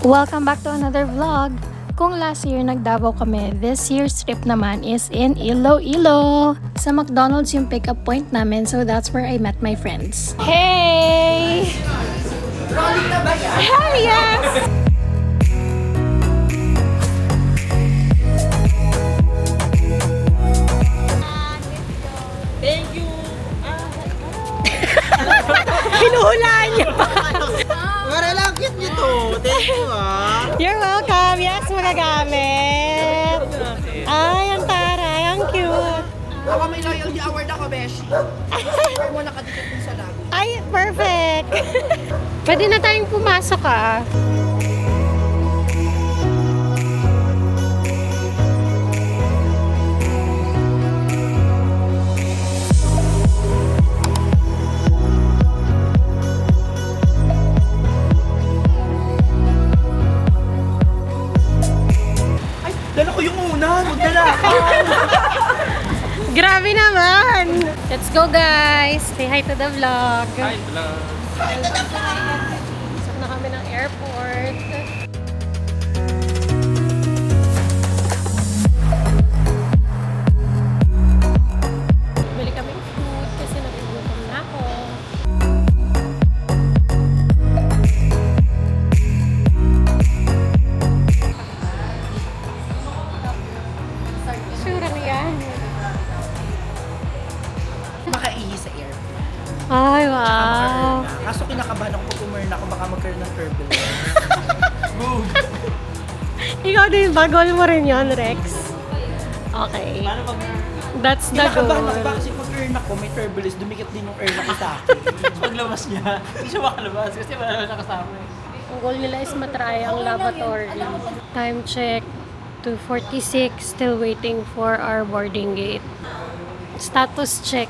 Welcome back to another vlog. Kung last year nag-Davao kami, this year's trip naman is in Iloilo. Sa McDonald's yung pick-up point namin, so that's where I met my friends. Hey! Rolling na ba yan? Hell yes! Thank you! Hinuhulaan niya pa! Para lang cute nyo to. Thank you You're welcome! Yes, magagamit! Ay, ang taray, ang cute! Ako may loyalty award ako, Beshi. Or mo nakadikit din sa lago. Ay, perfect! Pwede na tayong pumasok ah. Ay, dala ko yung una. Magdala ako. Grabe naman! Let's go guys! Say hi to the vlog! Hi, vlog. Pasok na kami ng airport. Bili kami ng food kasi nagugutom na ako. Sure na yan. Makaihi sa air. Ay, wow! Kaso kinakabahan ako pag umurn ako, baka magkaroon ng turbulence. Move! Ikaw din ba? Goal mo rin yun, Rex? Okay. Paano pag... That's the Kinakabahan ako, goal. baka kasi pag earn ako, may turbulence, dumikit din yung earn ako sa akin. Paglabas niya, hindi siya makalabas kasi wala naman siya kasama eh. Ang goal nila is matry ang lavatory. Time check, 2:46. Still waiting for our boarding gate. Status check.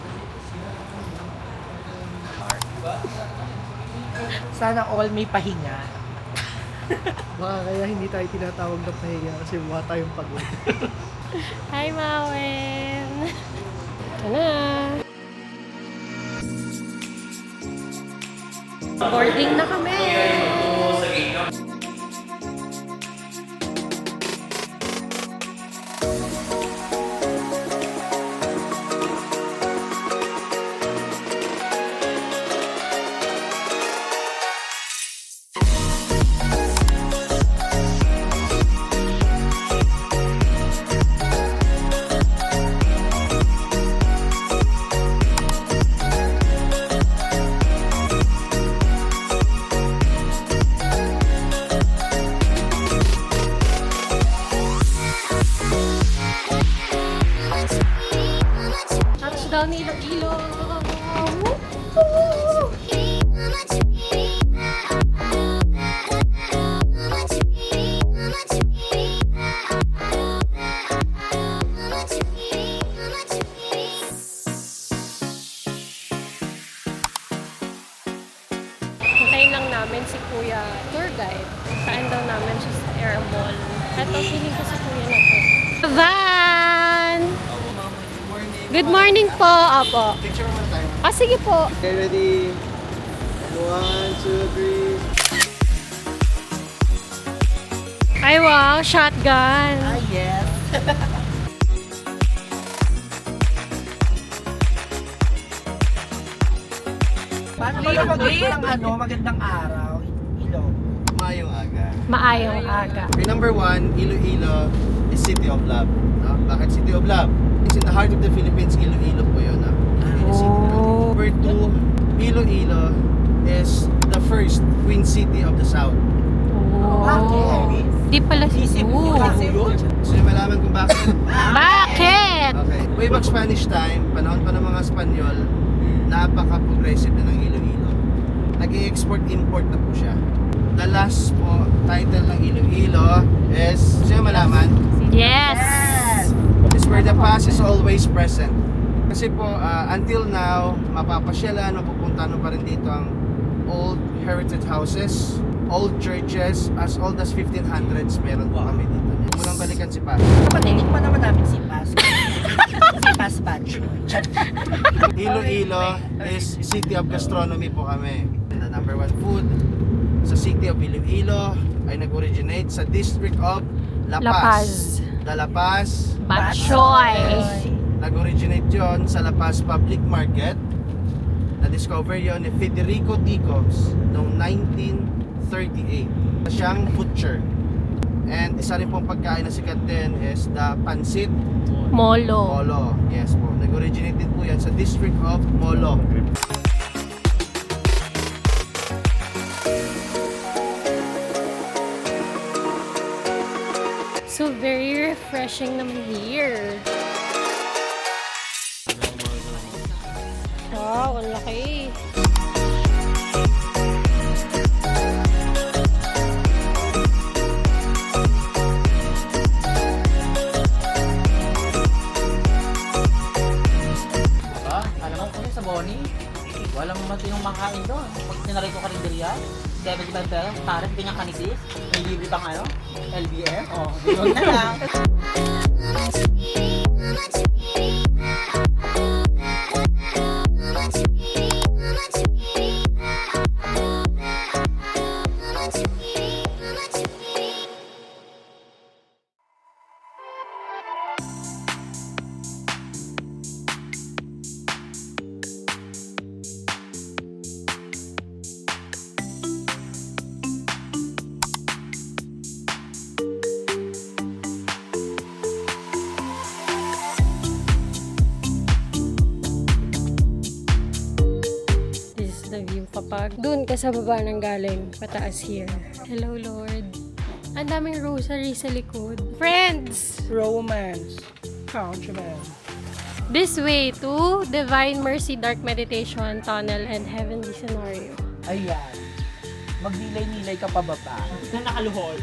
Sana all may pahinga. Baka kaya hindi tayo tinatawag na pahinga kasi mukha tayong pagod. Hi, Mawen! Ito na! Boarding na kami! Touchdown Iloilo! Woo! Hintayin lang namin si Kuya tour guide. Saan daw namin siya sa Air Mall. At feeling ko si Kuya na to. Van! Good morning po. Apo. Picture mo tayo. Ah, sige po. Okay, ready? 1, 2, 3. Ay, wow. Shotgun. Ah, yes. Paano ba ng magandang araw? Ilog. Mayong aga. Maayong aga. Okay, number 1, Iloilo is City of Love. No? Bakit City of Love? It's in the heart of the Philippines, Iloilo po yun. No? Iloilo City. Oh. Number 2, Iloilo is the first Queen City of the South. Bakit? Di pala si Kasi yun. So yung malaman kung bakit? Bakit? Okay. Way back Spanish time, panahon pa ng mga Espanyol, napaka-progressive na ng Iloilo. Nag-i-export-import na po siya. The last po title ng Iloilo is, siya malaman? Yes. Is where the past is always present. Kasi po, until now, mapapasyalan, mapupuntahan pa rin dito ang old heritage houses, old churches, as old as 1500s meron po kami dito. Munang balikan si Paz. Patinikman naman namin si Paz. Si Paz Batch. Iloilo is city of gastronomy po kami. The number one food sa city of Iloilo ay nag-originate sa District of La La Paz. Paz. The La Paz. Batchoy. Nag-originate yon sa La Paz Public Market. Na-discover yon ni Federico Ticos noong 1938. Siyang butcher. And isa rin pong pagkain na sikat din is the pancit Molo. Molo. Yes po. Nag-originate din po yan sa District of Molo. So very refreshing naman here. Wow, ang laki. Aba, alam mo kung sa Bonnie, walang matinong makain doon. Pag sinaray ko karinderya, 75 pesos, parang pinyang kanisis, may libre pang ano, LBM, yun na lang. This is the view kapag dun ka sa baba ng galing, pataas here. Hello, Lord. Ang daming rosary sa likod. Friends! Romance. Countryman. This way to Divine Mercy Dark Meditation Tunnel and Heavenly Scenario. Ayan. Magnilay-nilay ka pa ba pa? Na nakaluhol.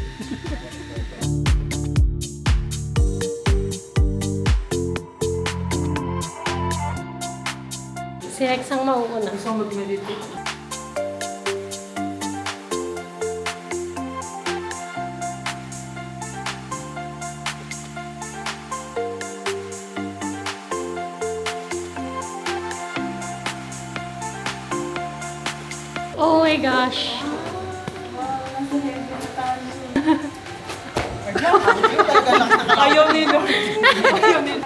Si Rex ang mauuna. Gusto mo mag-meditate? Oh my gosh! Ayaw nilo. Ayaw nilo.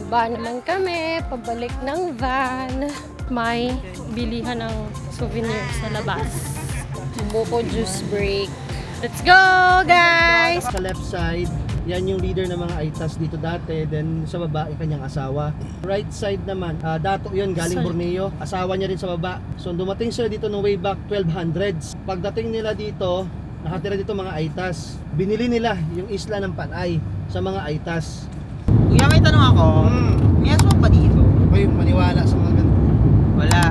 Baba naman kami, pabalik ng van. May bilihan ng souvenir sa labas. Buko juice break. Let's go, guys! Sa left side, yan yung leader ng mga Aitas dito dati. Then sa baba, yung kanyang asawa. Right side naman, dato yun galing Sorry. Borneo. Asawa niya rin sa baba. So dumating sila dito no way back 1200s. Pagdating nila dito, nakatira dito mga Aitas. Binili nila yung isla ng Panay sa mga Aitas. Kuya, may tanong ako. May aswang pa dito? Uy, maniwala sa mga ganito. Wala.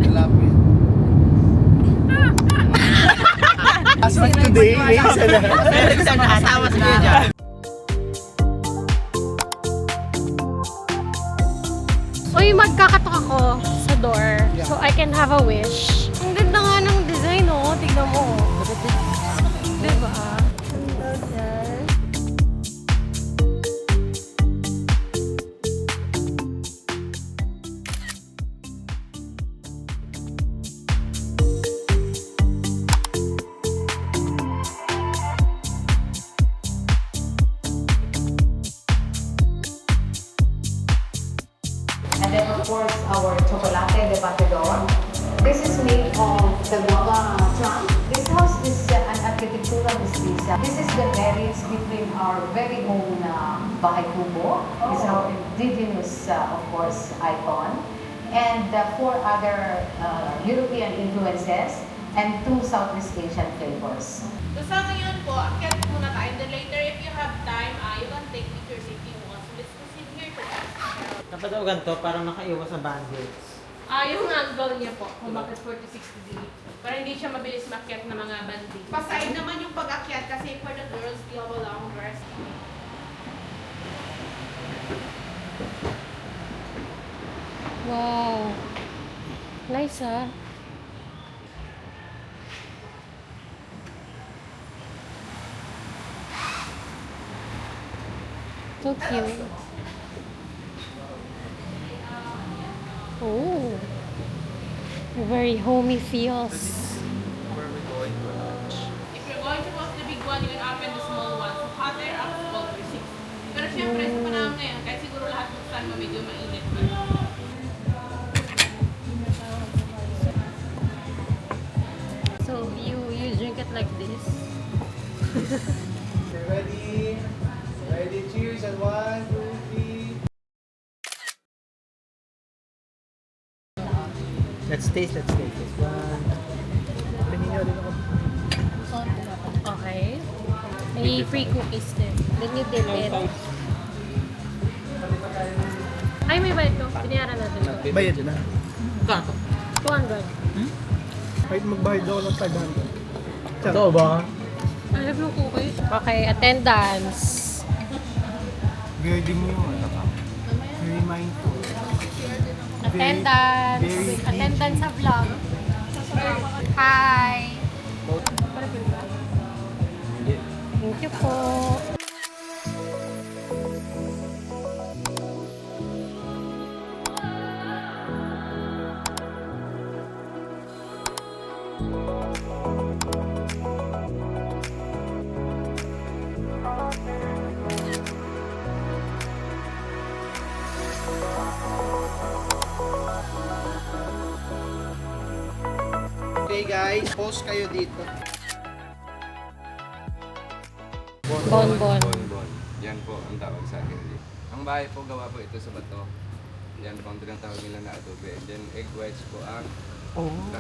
Lapit. Aswang today, minsan na. Isa na asawa sa kuya dyan. Uy, magkakatok ako sa door so I can have a wish. Ang ganda nga ng design, oh. Tignan mo. Diba? Ang ganda. And then of course our chocolate de batidor. This is made of the guava trunk. This house is an architectural districts. This is the marriage between our very own Bahay Kubo. It's our indigenous, of course, icon. And 4 other European influences and 2 Southeast Asian flavors. So sa ngayon po, akyat muna tayo. And then later, if you have time, you can take pictures if you want. So let's proceed here to Dapat daw ganito para makaiwas sa bandits. yung angle niya po, kung bakit 40-60 degree. Para hindi siya mabilis makyat ng mga bandi. Paside naman yung pag-akyat kasi for the girls, we have a long dress. Wow. Nice, ah. So cute. Oh. Very homey feels. Where are we going to lunch? If you're going to watch the big one, you can open the small one. So hotter up to 12 or 6. Pero syempre, sa panahon ngayon, kahit siguro lahat ng sun mo medyo mainit na. So you drink it like this? Okay, ready? Ready, cheers, and 1, 2, 3. Let's taste. This one. Pinili ulit ako. Okay. May free cookies din. Then you dip it. Ay, may bayad to. Binayaran natin to. Bayad na. Kanto? 200. Kahit magbayad daw ng 500. Ito ba? I have no cookies. Okay, attendance. Very mo yung ano ka. Very mindful. Attendance. very Attendance sa vlog. Hi. Thank you po. Okay guys, post kayo dito. Bonbon. Bonbon. Yan po ang tawag sa akin dito. Ang bahay po gawa po ito sa bato. Yan po ang tinatawag nila na adobe. And then egg whites po ang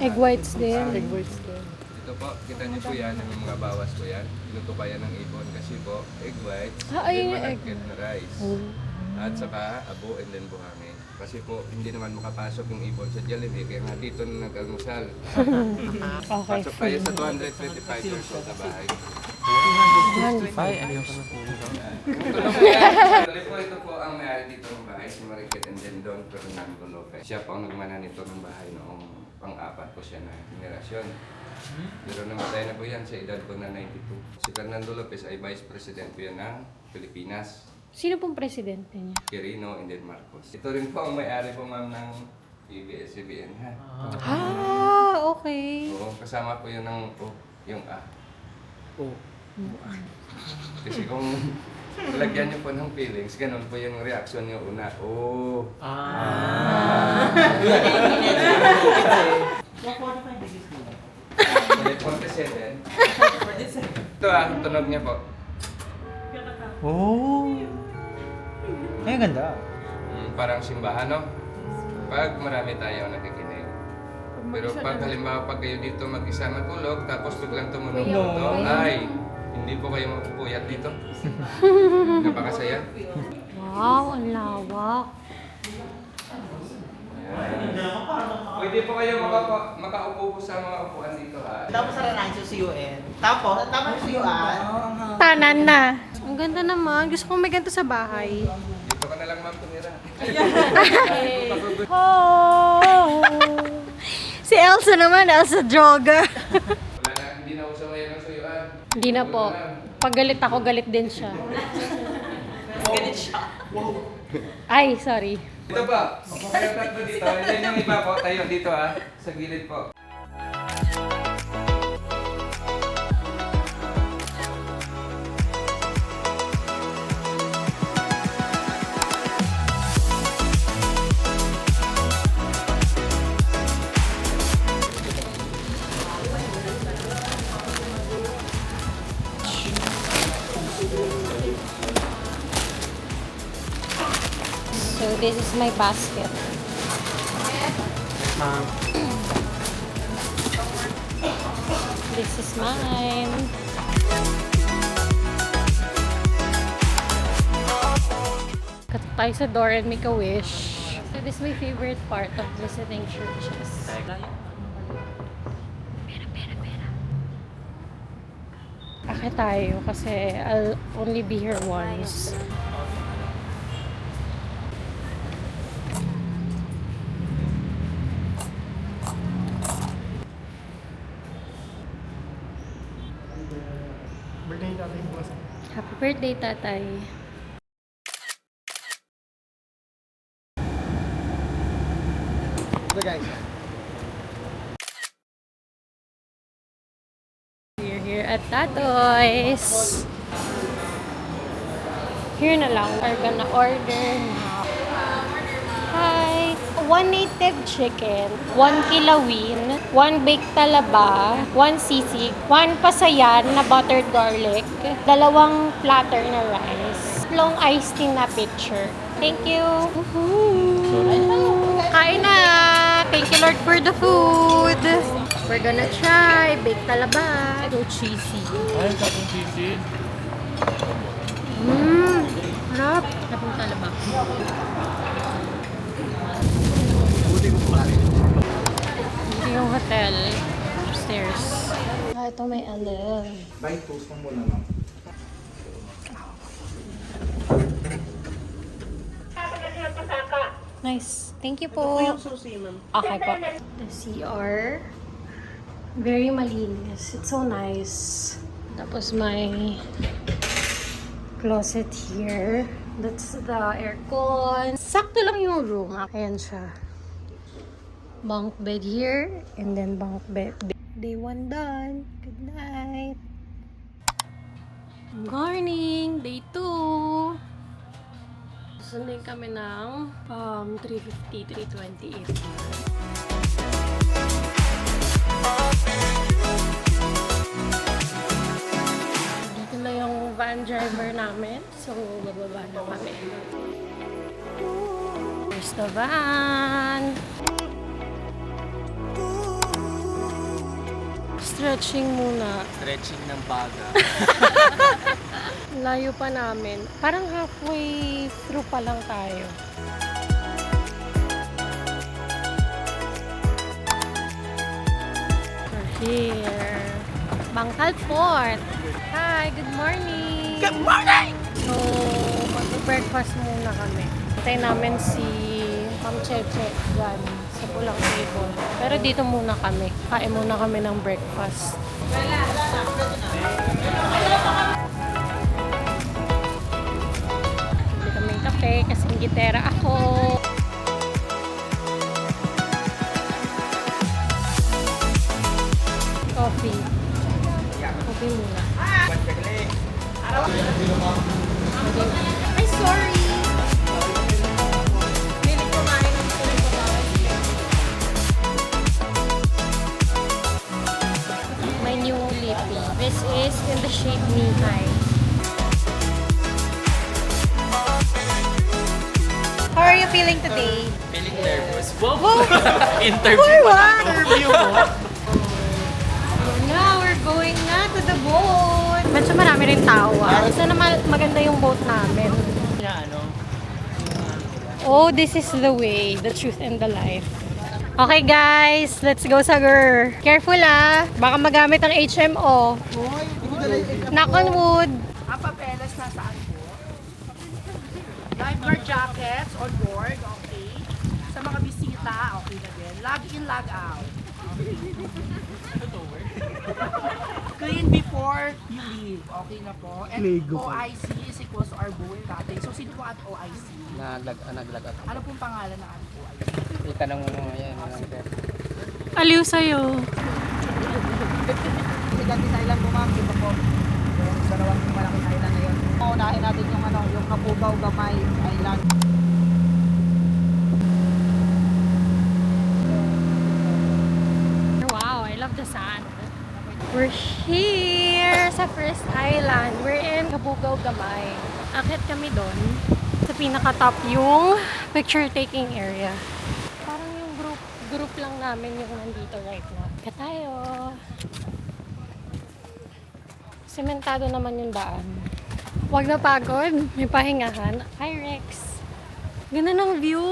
Egg whites din. Ito po, kita niyo po yan, yung mga bawas po yan. Pinuto pa yan ng ibon kasi po, egg whites, Ah, and ayun then yung egg. malagkit na rice. At saka abo and then buhangin. Kasi po, hindi naman makapasok yung ibon sa Jollibee, kaya nga dito na nag-almusal. Okay. Pasok tayo sa 225 years old na bahay. Ay, ayaw ka na po. Actually po, ito po ang may-ari dito ng bahay, si Marikit and then Don Fernando Lopez. Siya po ang nagmana nito ng bahay noong pang-apat po siya na generasyon. Pero namatay na po yan sa edad po na 92. Si Fernando Lopez ay Vice President po yan ng Pilipinas. Sino pong presidente niya? Quirino and then Marcos. Ito rin po ang may-ari po ma'am ng ABS-CBN ha. Ah, okay. Oo, kasama po yun ng yung A. Oh. Kasi kung lagyan niyo po ng feelings, ganun po yung reaction niyo una. Oh. What 45 degrees nila? 47. Ito tunog niya po. Oh. Ay, ganda. Parang simbahan, no? Pag marami tayo nakikinig. Pero pag halimbawa pag kayo dito mag-isa matulog, tapos biglang tumunog No. ito, ay, hindi po kayo mapupuyat dito. Napakasaya. Wow, ang lawak. Pwede po kayo makaupo po sa mga upuan dito, ha? Tapos saranahin sa CUN. Tapos, tama sa CUN. Tanan na. Ang ganda naman. Gusto kong may ganito sa bahay. Dito ka na lang, ma'am, tumira. Oh! Si Elsa naman, Elsa Jogger. Wala na, hindi na uso ngayon ang suyuan. Hindi na po. Pag galit ako, galit din siya. Ganit siya. Ay, sorry. Dito po. Kayo tatlo dito. And then yung iba po, tayo dito, ha? Sa gilid po. So, this is my basket. This is mine. Kat tayo sa door and make a wish. So, this is my favorite part of visiting churches. Akit tayo kasi I'll only be here once. Birthday natin bukas. Happy birthday, tatay. guys. We're here at Tatoy's. Here na lang. We're gonna order now. Hi! 1 native chicken, 1 kilawin, 1 baked talaba, 1 sisig, 1 pasayan na buttered garlic, 2 platter na rice, long iced tea na pitcher. Thank you! Kain na! Thank you Lord for the food! We're gonna try baked talaba. So cheesy. Ay, tapos sisi. Harap! Tapong talaba. Ito yung hotel. Upstairs. Ito may alin. Bye, toast mo muna, ma'am. Nice. Thank you po. Okay po. The CR. Very malinis. It's so nice. Tapos may closet here. That's the aircon. Sakto lang yung room. Ayan siya. Bunk bed here. And then bunk bed. Day 1 done. Good night. Good morning. Day 2. Sundin kami ng 3:50, 3:28. Dito na yung van driver namin. So, bababa na kami. Here's the van. Stretching muna. Stretching ng baga. Layo pa namin. Parang halfway through pa lang tayo. We're here. Bangkal Fort. Hi, good morning! Good morning! So, mag-breakfast muna kami. Hintay namin si Ma'am Cheche dyan sa pulang table. Pero dito muna kami. Kain muna kami ng breakfast. Bili kami ng kape kasi gitera ako. Coffee. Coffee muna. Ay, sorry! Hindi kumain ng my new lippy. This is in the shade knee high. How are you feeling today? Feeling nervous. Wow! For Interview what? Interview mo? Now we're going na to the boat. Medyo marami rin tao. Isa na maganda yung boat namin. Oh, this is the way, the truth and the life. Okay guys, let's go Sagur. Careful baka magamit ang HMO. Knock on wood. Ang papeles nasaan po? Lifeguard jackets on board, okay. Sa mga bisita, okay na din. Log in, log out. Clean before you leave, okay na po. And OIC is equals to our buoy natin. So, sino po at OIC? Naglagat. Ano pong pangalan ng ating OIC? Itanong mo mga yan. Aliw sa'yo. Ganti sa island po ma'am, dito po. Yung dalawang malaking island na yun. Unahin natin yung yung Kapugaw Gamay Island. Wow, I love the sand. We're here sa first island. We're in Kabugaw Gamay. Akit kami doon. Sa pinaka-top yung picture-taking area. Parang yung group lang namin yung nandito right now. Kaya tayo. Sementado naman yung daan. Huwag na pagod. May pahingahan. Hi, Rex. Ganda ng view.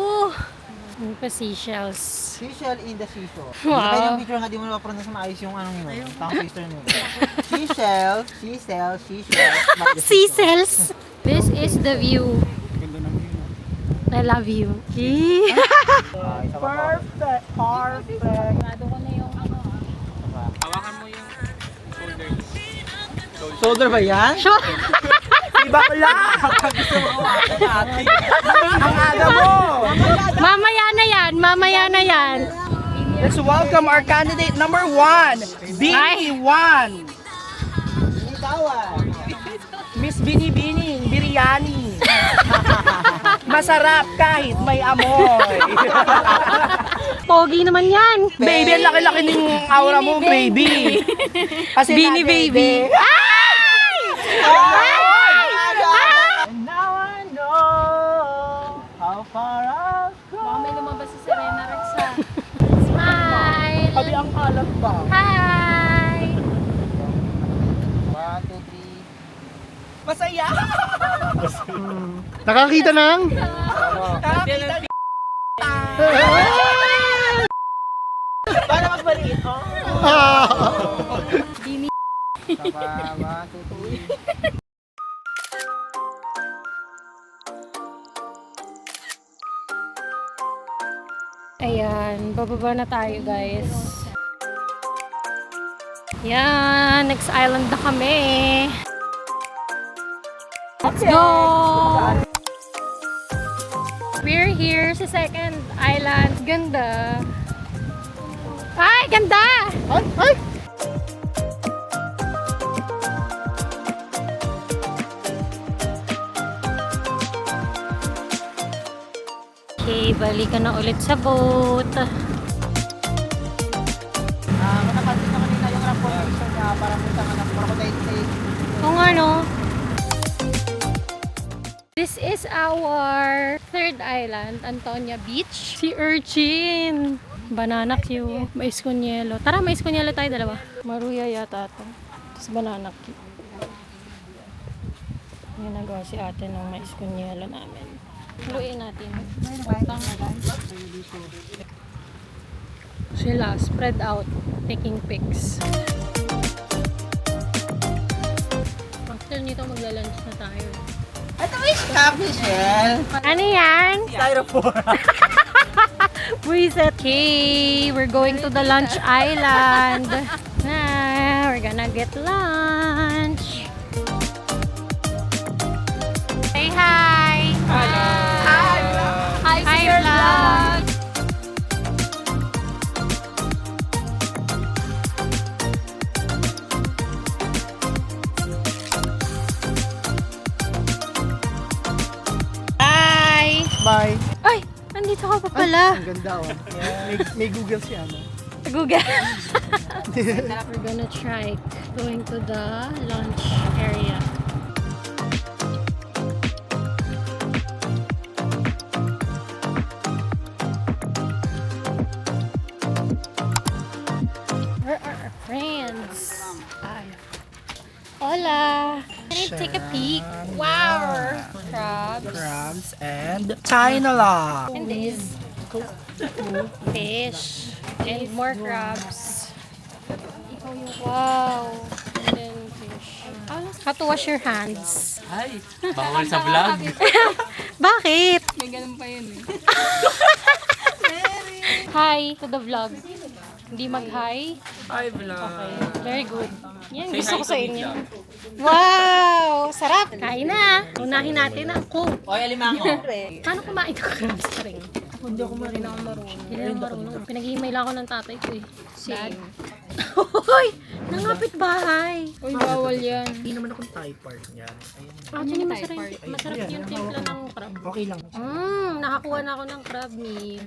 Yung pa seashells. Seashell in the seashore. Wow. Kaya yung picture nga, di mo napapronounce na maayos yung anong yun. Tongue twister nyo. Seashell. Seashells. This is the view. I love you. Perfect! Perfect! Hawakan mo yung shoulder. Shoulder ba yan? Bakla! Ang aga mo! Mamaya na yan. Mamaya na yan. Let's welcome our candidate number 1, Bini 1. Miss Bini Bini, biryani. Masarap kahit may amoy. Pogi naman yan. Baby, ang laki-laki ng aura mo, baby. Kasi Bini baby. And now I know how far I've Baka may lumabas si Serena Rex ha. Smile! Sabi ang kalat ba? Hi! 1, 2, 3. Masaya! Nakakita ng? Nakakita Para magbaliit, oh. Tama, 1, 2, 3. Ayan, bababa na tayo guys. Yan, next island na kami. Let's go! We're here sa second island. Ganda. Ay, ganda! Ay! Ay! Okay, balikan na ulit sa boat. Matapansin ko kanina yung reportation niya para punta ka ng crocodile lake. Kung ano. This is our third island, Antonia Beach. Si Urchin. Banana Q. Mais con hielo. Tara, mais con hielo tayo dalawa. Maruya yata ito. Tapos banana Q. Yung nagawa si ate ng mais con hielo namin. Haluin natin. Sila, spread out. Taking pics. After nito, magla-lunch na tayo. Ito may scam, Michelle. Ano yan? Styrofoam. Reset. Okay, we're going to the lunch island. Nah, we're gonna get lunch. Say hi. Hello. Hi, vlog. Hi. Bye! Ay, nandito ka pa pala. Ang ganda oh. May Google siya, no? Google. We're gonna try going to the lunch area. Where are our friends? Ay. Hola. Can I take a peek? Wow. Crabs. Crabs and China. And this fish and more crabs. Wow. And then fish. How to wash your hands? Ay, bawal sa vlog. Bakit? May ganun pa yun eh. Hi to the vlog. Hindi mag-hi? Hi, vlog. Okay. Very good. Yan, Say gusto hi ko to sa me, inyo. vlog. Wow! Sarap! Kain na! Unahin natin ang cook. Oy, alimango. Paano kumain ka crabs ka rin? Hindi ako marunong. Hindi ako marunong. Pinag-himay lang ako ng tatay ko eh. Dad. Hoy! Nangapit bahay! Uy, bawal yan. Hindi naman akong Thai part niyan. Actually, masarap yung timpla ng crab. Okay lang. Nakakuha na ako ng crab meat.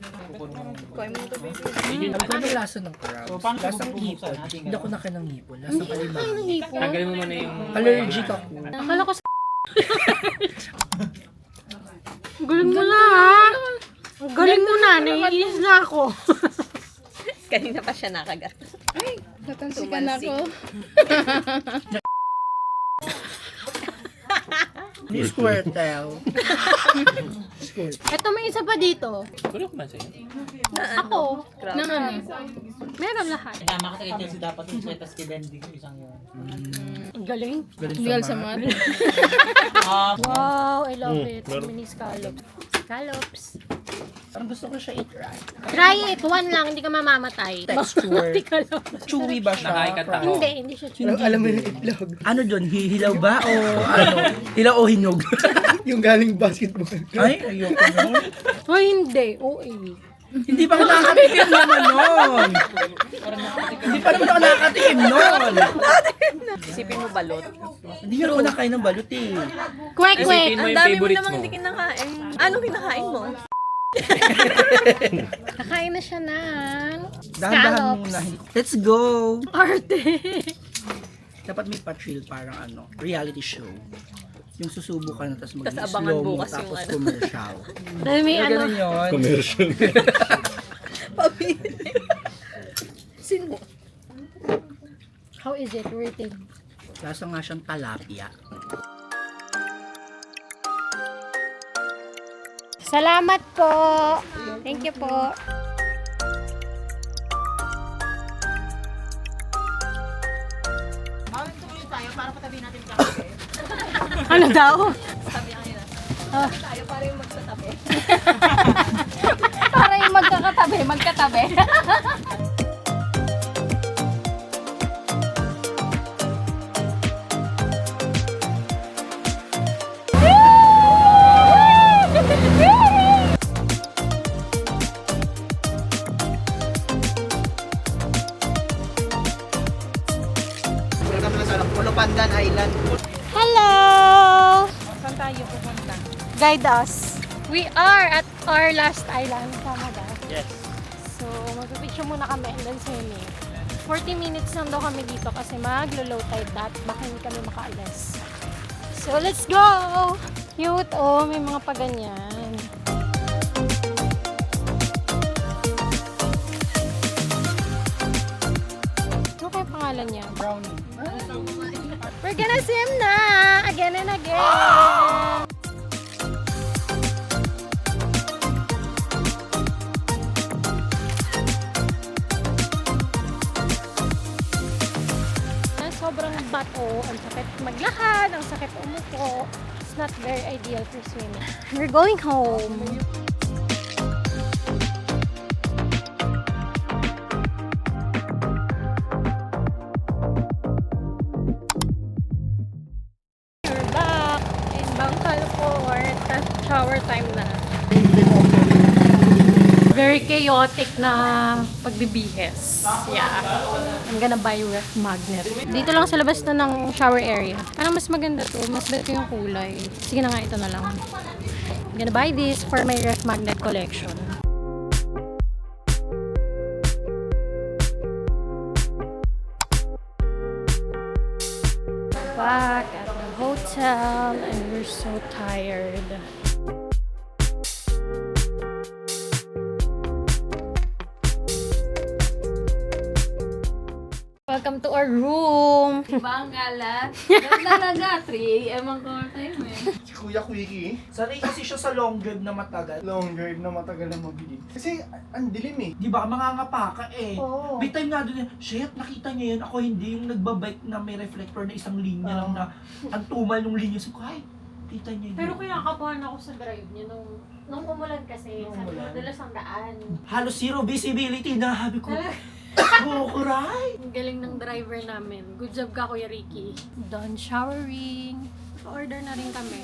Ano yung lasa ng crab? Lasang hipon. Hindi ako nakain ng hipon. Lasang Ay, alimango. nang hipon. Tanggalin mo muna yung... Allergic ako. Akala ko sa... Galing mo na ha! Ang galing mo na, naiinis na ako. Kanina pa siya nakagat. Natansikan ako. Ni Squirtle. Ito, may isa pa dito. Kulok man sa'yo. Ako. Nang ano? Meron lahat. Tama ka sa Chelsea, dapat yung setas kay Bendy ko isang yun. Ang galing. Legal sa mat. Wow, I love it. Mini scallops. Scallops. Parang gusto ko siya i-try. Try it. One lang, hindi ka mamamatay. Texture. Hindi ka lang. Chewy ba siya? Nakaikat ako. Hindi siya chewy. Alam mo yung itlog. Ano doon? Hihilaw ba o ano? Hilaw o hinog? Yung galing basketball. Ay, ayoko nun. Oh, hindi. Oo, eh. Hindi pa ako nakakatikim naman nun. Hindi pa naman ako nakakatikim nun. Isipin mo balot. Hindi ako nakain ng balut eh. Kwek, kwek. Ang dami mo namang hindi kinakain. Anong kinakain mo? Kakain na siya ng Dahan-dahan scallops. muna. Let's go! Arte. Dapat may pa-chill parang reality show. Yung susubo ka na tapos Tas mag-slow abangan mo bukas yung tapos ano. commercial. Dahil may ano. Ganun yun. Sino? How is it? Rating. Lasa nga siyang talapia. Salamat po. Thank you po. Ano daw? Tayo para yung magsatabi. Para yung magkatabi. Welcome na sa Pulupandan Island. Hello! Saan tayo pupunta? Guide us. We are at our last island, Canada. Yes. So, magpipicture muna kami and then swimming. 40 minutes lang daw kami dito kasi maglo-low tide that. Baka hindi kami makaalis. So, let's go! Cute, oh. May mga paganyan. Ano kaya pangalan niya? Brownie. We're gonna swim na! Again and again! Sobrang bato, ang sakit maglakad, ang sakit umupo. It's not very ideal for swimming. We're going home. We're back in Bangkal Fort. Shower time na. Very chaotic na pagbibihes. Yeah. I'm gonna buy ref magnet. Dito lang sa labas na ng shower area. Parang mas maganda to. Mas better yung kulay. Sige na nga, ito na lang. I'm gonna buy this for my ref magnet collection. Back at the hotel and we're so tired. Welcome to our room. Diba ang gala? Talaga, 3 AM ang call time eh. Si Kuya Quickie. Sanay kasi siya sa long drive na matagal. Long drive na matagal na mabili. Kasi ang dilim eh. Di ba, mangangapa ka eh. Oo. May time nga doon, shit, nakita niya yun. Ako hindi yung nagbabike na may reflector na isang linya lang na ang tumal ng linya. So, ay, kita niya yun. Pero kaya kabahan ako sa drive niya nung umulan kasi. Sabi ko, dalas ang daan. Halos zero visibility na. Habi ko, kukuray. Ang galing ng driver namin. Good job ka, Kuya Ricky. Done showering. Order na rin kami.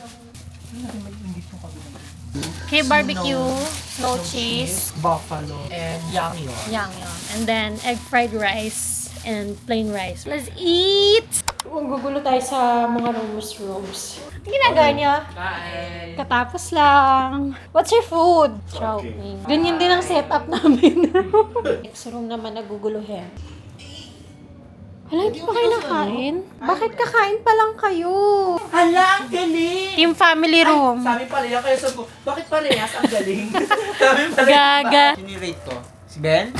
Okay, barbecue, snow cheese, Buffalo, and yangyo. Yang. And then, egg fried rice and plain rice. Let's eat! Ang gugulo tayo sa mga rooms. Ang ginagawa niyo? Kain. Katapos lang. What's your food? Chowking. Ganyan din ang setup namin. Sa room naman naguguluhin. Hala, hindi pa kayo nakain? Bakit kakain pa lang kayo? Hala, ang galing! Team family room. Sabi pala yan, kaya sabi ko, bakit parehas ang galing? Sabi pala Gaga. Sinirate ko. Si Ben?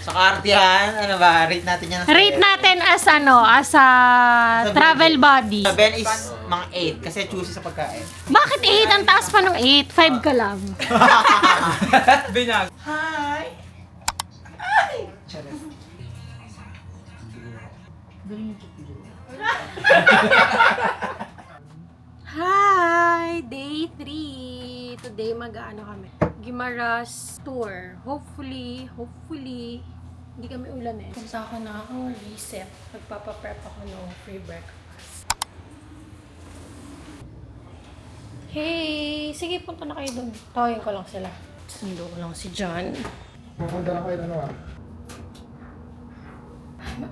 Sa kaartihan, ano ba? Rate natin yan. Rate natin as a travel body. Sa Ben is mga 8 kasi choosy sa pagkain. Bakit 8? Ang taas pa ng 8. 5 ka lang. Binag. Hi! Ay! Charas. Hi! Day 3. Today mag-ano kami. Guimaras tour. Hopefully, hindi kami ulan eh. Punta ako na ako reset. Magpapaprep ako ng free breakfast. Hey! Sige, punta na kayo dun. Tawagin ko lang sila. Sundo ko lang si John. Pupunta na kayo ano ah.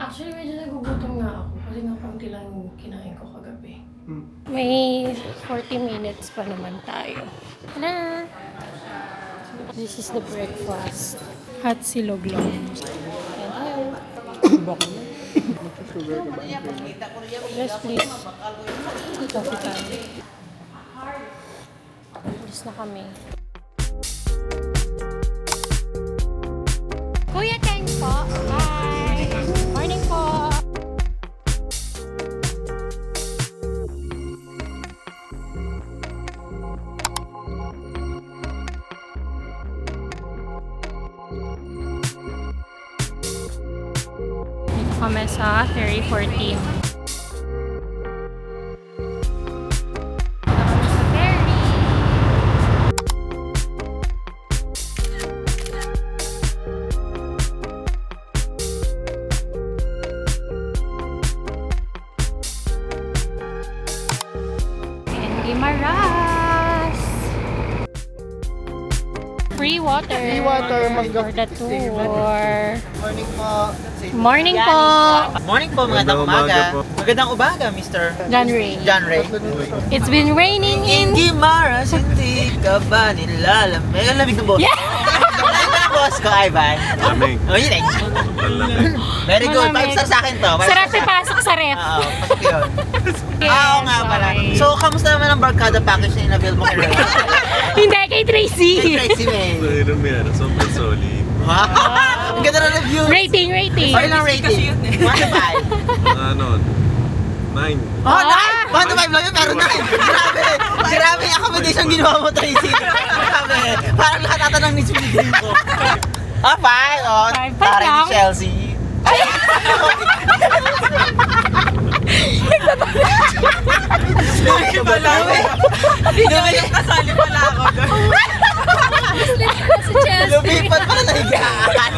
Actually, medyo nagugutom nga ako kasi nga konti lang yung kinain ko kagabi. May 40 minutes pa naman tayo. Hala! This is the breakfast. Hot silog lang. Yes, please. Coffee tayo. Alis na kami. Kuya, thanks po. Bye! Morning po! Dito kami sa Ferry 14. Sa ferry. Guimaras. Free water. Free water, for the tour. Morning po. Morning po. Morning po, magandang umaga. Magandang umaga, Mr. John Ray. John Ray. It's been raining in... Guimaras, hindi ka ba nilalamig? Ang lamig ng boss. Yeah! Lamig ba ng boss ko, Ivan? Lamig. Oh, yun eh. Very good. 5 stars sa akin to. Sarap ipasok sa ref. Oo, pasok yun. Oo nga pala. So, kamusta naman ang barkada package na in-avail mo kay Ray? Hindi, kay Tracy. Kay Tracy, man. Sobrang solid. Wow! Ang ganda ng review. Rating. Ay, lang rating. 1 to 5. Ano? 9. Oh, 9! 1 to 5 lang yun, pero 9! Grabe yung accommodation ginawa mo, Tracy. Grabe. Parang lahat ata ng needs pinigil ko. 5! Oh, Five parang lang. si Chelsea. Dumi pa lang. Dumi kasali pala ako doon. Lumipat pa na nahigaan.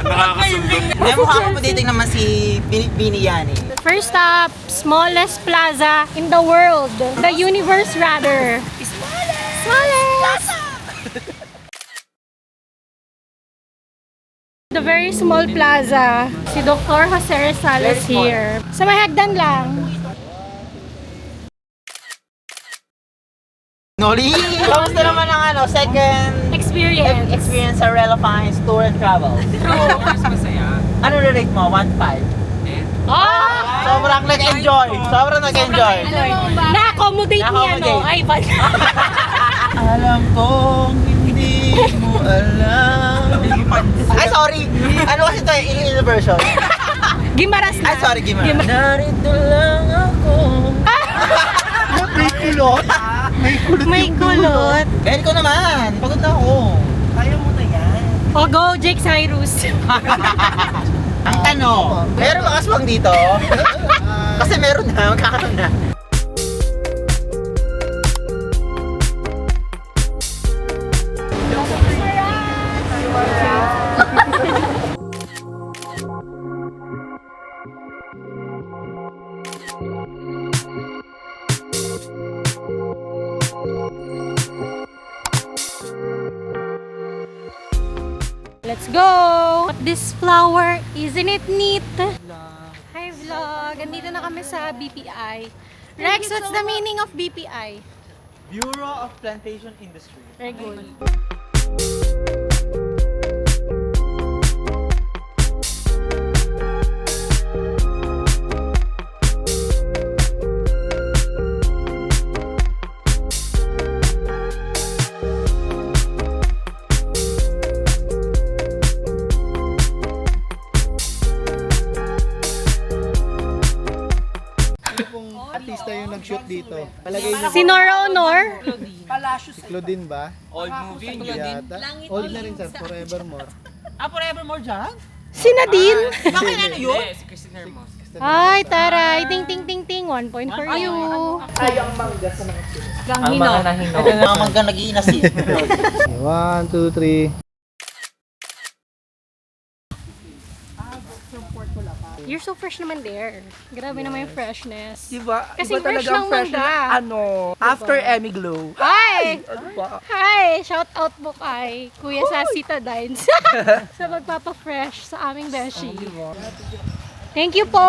Nakakasundot. May mukha accommodating naman si Bini yan eh. First stop, smallest plaza in the world. The universe rather. Smallest! The very small plaza. Si Dr. Jose Rosales here. Sa may hagdan lang. Noli! Kamusta naman ang second Experience. experience sa Rela Fines Tour and Travel? Mas masaya. Ano rate mo? 1 to 5? Oh! Sobrang nag-enjoy. Sobrang nag-enjoy. Na-accommodate niya, no? Ay, bad. Alam kong hindi mo alam. Ay, sorry. Ano kasi ito? Ilang version? Gimaras na. Ay, sorry, Gimara. Narito lang ako. May kulot. May kulot. Dahil ko naman. Pagod na ako. Kaya mo na yan. O, go, Jake Cyrus. Ang tanong, meron ba aswang dito? Kasi meron na, magkakaroon na. Let's go! This flower, isn't it neat? Hi vlog! Andito na kami sa BPI. Rex, what's the meaning of BPI? Bureau of Plantation Industry. Very good. Kung artista yung nag-shoot dito. Si Nora Honor? Palacios. Si Claudine ba? Old movie. Yata. Old na rin sir, Forevermore. Forevermore dyan? Si Nadine? Bakit ano yun? Si Christine Hermos. Ay, taray! Ting, ting, ting, ting. 1 point for you. Ang mga nahino. Ang mga nag-iinas eh. 1, 2, 3. You're so fresh naman there. Grabe naman yung freshness. Diba? Kasi Iba fresh talagang lang fresh mangga. na, ano, after Emmy Glow. Hi! Ano ba? Hi! Shout out po kay Kuya Sasita Dines sa magpapa-fresh sa aming beshi. Thank you po!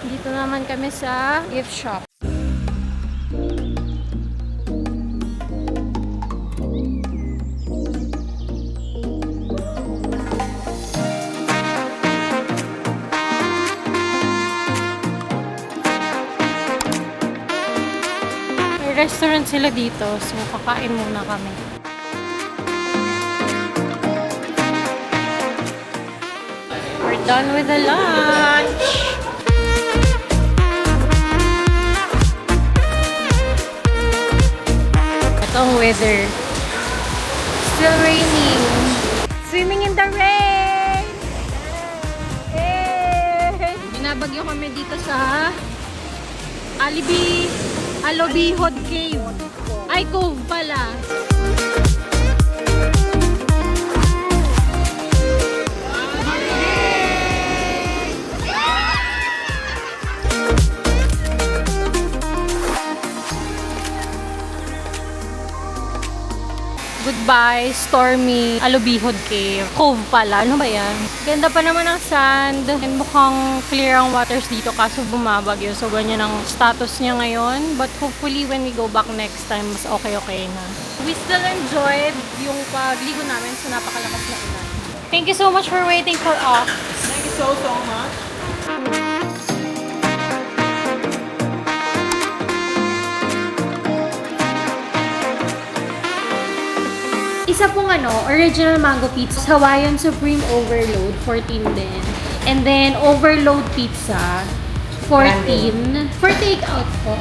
Dito naman kami sa gift shop. May restaurant sila dito, so kakain muna kami. We're done with the lunch! Ito ang weather. Still raining. Swimming in the rain! Hey! Binabagyo kami dito sa Alobihod Cave. Ay, Cove pala. Goodbye, stormy Alobihod Cave. Cove pala. Ano ba yan? Ganda pa naman ang sand. And mukhang clear ang waters dito kaso bumabagyo. So, ganyan ang status niya ngayon. But hopefully, when we go back next time, mas okay-okay na. We still enjoyed yung pagligo namin sa napakalakas na ulan. Thank you so much for waiting for us. Thank you so much. Isa pong original mango pizza, Hawaiian Supreme Overload, 14 din. And then, Overload Pizza, 14. For take-out po.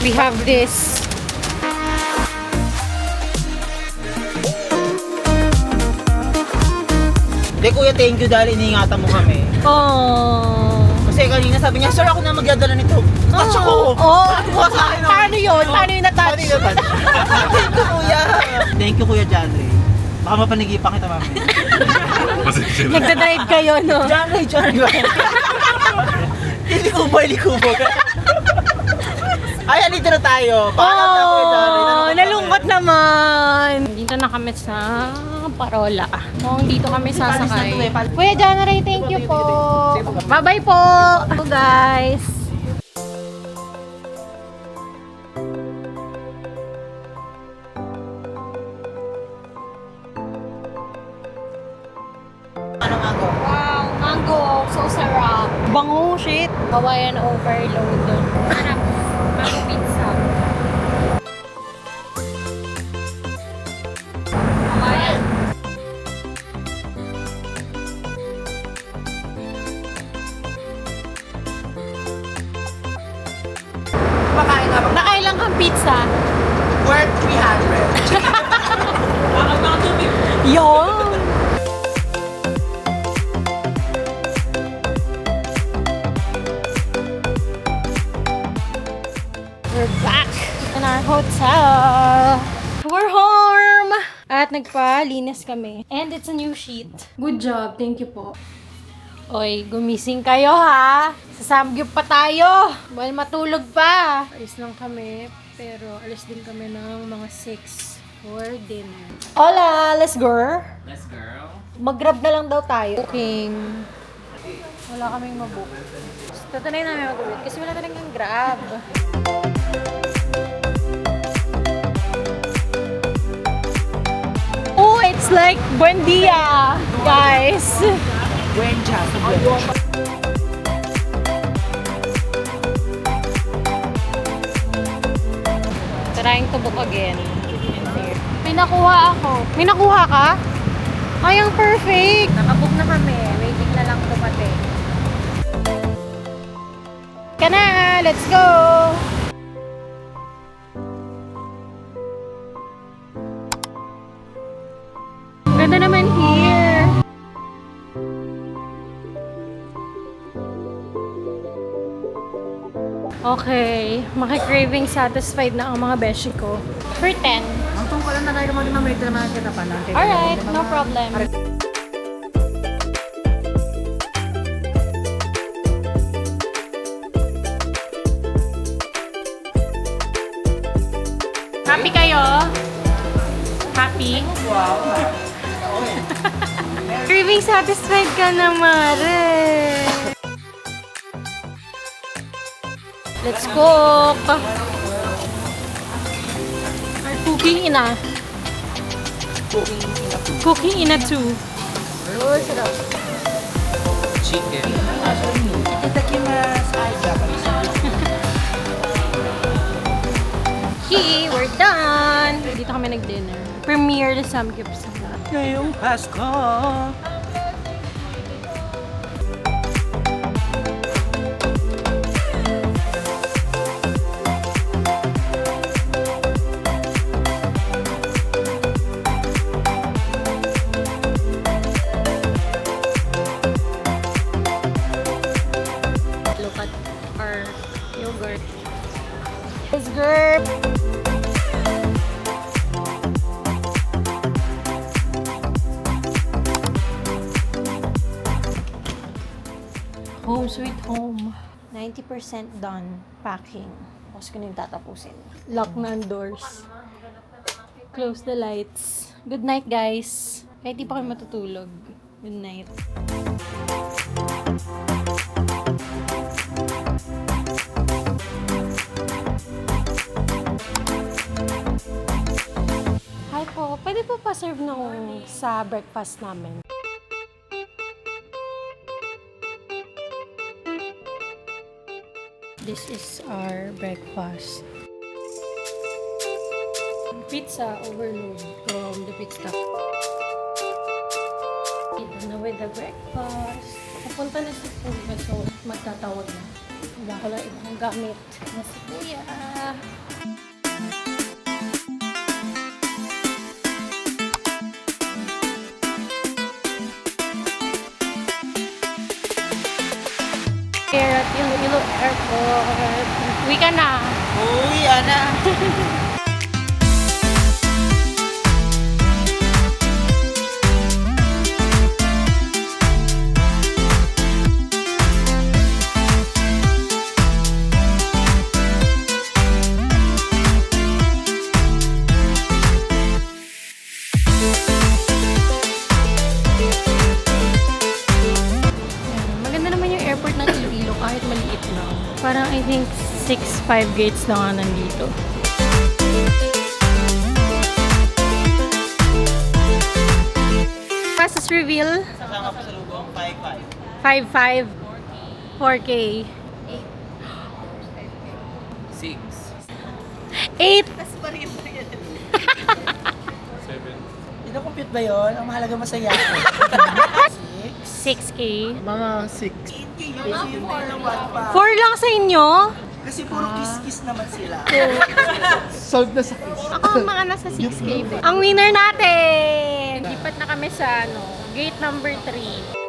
We have this. Hindi kuya, thank you dahil iniingatan mo kami. Oh. Kasi kanina sabi niya, sir ako na magdadala nito. Touch ako! Oh. Kuha sa akin. Paano yun? Paano yung na-touch? Thank you kuya. Thank you kuya John Ray. Baka mapanigipan kita mami. Nagdadrive kayo, no? John Ray. Hindi kubo. Ay, andito na tayo. Paalam na kuya John Ray. Nalungkot naman. Dito na kami sa Parola. Kung dito kami sasakay. Kuya John Ray, thank you po. Bye-bye po. So guys. Ano mango? Wow, mango. So sarap. Bango, shit. Hawaiian overload. Sarap. Mango pizza. Hawaiian. Nakailang kang pizza? Worth 300. Yon! We're back in our hotel. We're home! At nagpalinis kami. And it's a new sheet. Good job. Thank you po. Oy, gumising kayo ha. Sa Samgyup pa tayo. Well, matulog pa. Alis lang kami. Pero alis din kami ng mga 6 for dinner. Hola! Let's go! Let's girl. Mag-grab na lang daw tayo. Booking. Wala kaming mabook. Tatanay namin mag-grab kasi wala talagang grab. Oh, it's like Buendia, guys. Buenja. Trying to book again. May nakuha ako. May nakuha ka? Ay, ang perfect! Nakabook na kami. Waiting na lang dumating. Ka na! Let's go! Okay, maki-craving satisfied na ang mga beshi ko. For 10. Mantong ko lang na tayo mga may naman kita pa lang. Alright, no problem. Happy kayo? Happy? Craving satisfied ka na, Mare. Let's cook. Our cooking ina. Cooking ina too. Chicken. Hey, we're done! Dito kami nag-dinner. Premiere the Samgyeopsal. Ngayong Pasko. Look at our yogurt. Yogurt! Home sweet home. 90% done packing. Tapos ko na yung tatapusin. Lock na ang doors. Close the lights. Good night, guys. Kahit di pa kayo matutulog. Good night. Hi po. Pwede po pa-serve nung sa breakfast namin. This is our breakfast. Pizza overload from the pizza. Ito na with the breakfast. Papunta na si Kuya, so magtatawag na. Wala ko lang ibang gamit na si Kuya. Here at Iloilo Airport. Uwi ka na. Uy, Ana. Maganda naman yung airport ng Iloilo kahit maliit lang. Parang I think 6-5 gates lang nga nandito. Process reveal? Kasama po sa lubong, 5-5. 5-5. 4K. 6. 8. 7. Ino-compute ba yun? Ang mahalaga masaya ako. 6K. Mga 6. 4 lang sa inyo? Kasi puro kiss-kiss naman sila. Solve na sa kiss. Ako ang mga nasa 6K. Ang winner natin! Lipat na kami sa gate number 3.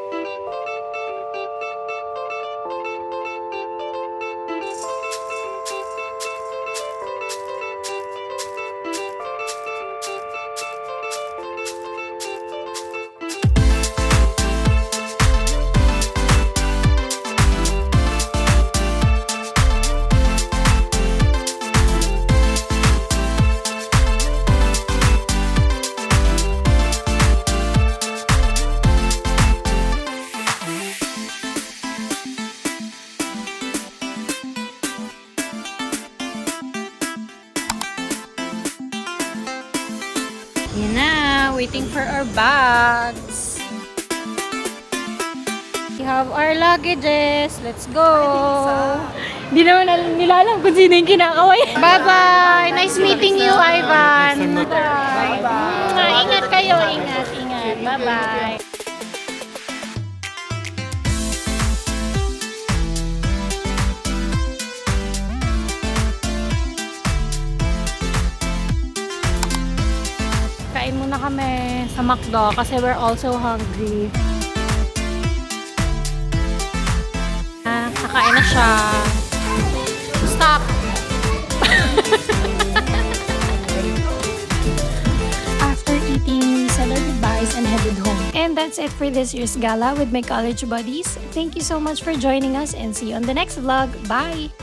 Yan na, waiting for our bags. We have our luggages. Let's go. Hindi naman nilalang kung sino yung kinakaway. Bye-bye. Nice meeting you, Ivan. Bye-bye. Ingat kayo. Ingat. Bye-bye. Kain muna kami sa McDo kasi we're also hungry. Nakain na siya. that's it for this year's gala with my college buddies. Thank you so much for joining us and see you on the next vlog. Bye!